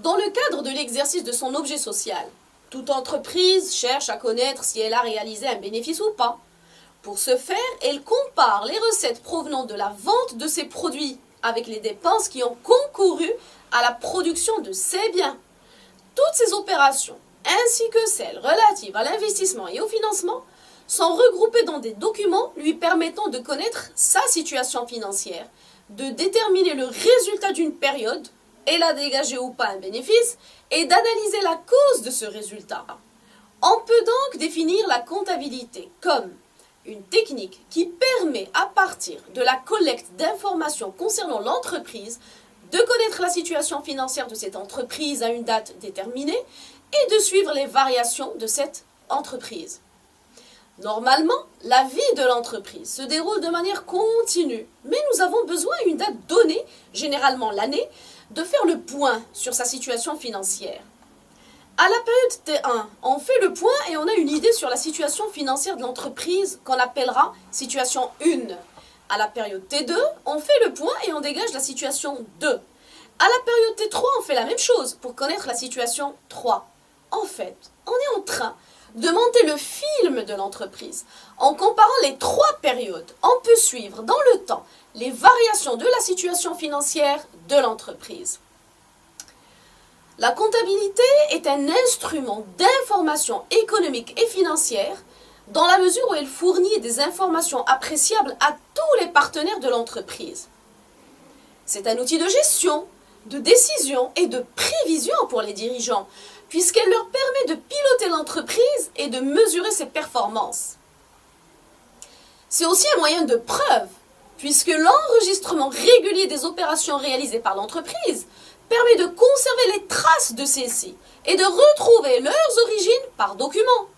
Dans le cadre de l'exercice de son objet social, toute entreprise cherche à connaître si elle a réalisé un bénéfice ou pas. Pour ce faire, elle compare les recettes provenant de la vente de ses produits avec les dépenses qui ont concouru à la production de ces biens. Toutes ces opérations, ainsi que celles relatives à l'investissement et au financement, sont regroupées dans des documents lui permettant de connaître sa situation financière, de déterminer le résultat d'une période, elle a dégagé ou pas un bénéfice, et d'analyser la cause de ce résultat. On peut donc définir la comptabilité comme une technique qui permet, à partir de la collecte d'informations concernant l'entreprise, de connaître la situation financière de cette entreprise à une date déterminée et de suivre les variations de cette entreprise. Normalement, la vie de l'entreprise se déroule de manière continue, mais nous avons besoin à une date donnée, généralement l'année, de faire le point sur sa situation financière. À la période T1, on fait le point et on a une idée sur la situation financière de l'entreprise qu'on appellera situation 1. À la période T2, on fait le point et on dégage la situation 2. À la période T3, on fait la même chose pour connaître la situation 3. En fait, on est en train de monter le film de l'entreprise. En comparant les 3 périodes, on peut suivre dans le temps les variations de la situation financière de l'entreprise. La comptabilité est un instrument d'information économique et financière dans la mesure où elle fournit des informations appréciables à tous les partenaires de l'entreprise. C'est un outil de gestion, de décision et de prévision pour les dirigeants, puisqu'elle leur permet de piloter l'entreprise et de mesurer ses performances. C'est aussi un moyen de preuve, puisque l'enregistrement régulier des opérations réalisées par l'entreprise permet de conserver les traces de celles-ci et de retrouver leurs origines par document.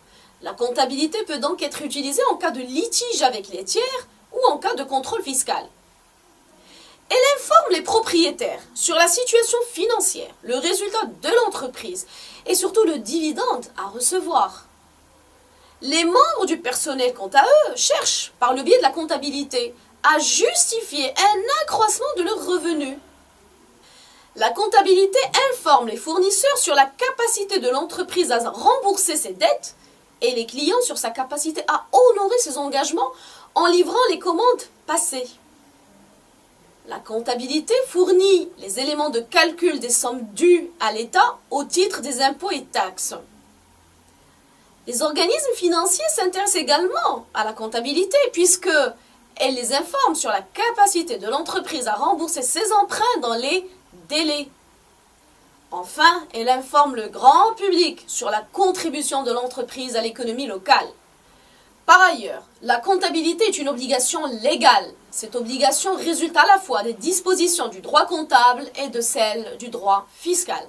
La comptabilité peut donc être utilisée en cas de litige avec les tiers ou en cas de contrôle fiscal. Elle informe les propriétaires sur la situation financière, le résultat de l'entreprise et surtout le dividende à recevoir. Les membres du personnel, quant à eux, cherchent, par le biais de la comptabilité, à justifier un accroissement de leurs revenus. La comptabilité informe les fournisseurs sur la capacité de l'entreprise à rembourser ses dettes et les clients sur sa capacité à honorer ses engagements en livrant les commandes passées. La comptabilité fournit les éléments de calcul des sommes dues à l'État au titre des impôts et taxes. Les organismes financiers s'intéressent également à la comptabilité puisqu'elle les informe sur la capacité de l'entreprise à rembourser ses emprunts dans les délais. Enfin, elle informe le grand public sur la contribution de l'entreprise à l'économie locale. Par ailleurs, la comptabilité est une obligation légale. Cette obligation résulte à la fois des dispositions du droit comptable et de celles du droit fiscal.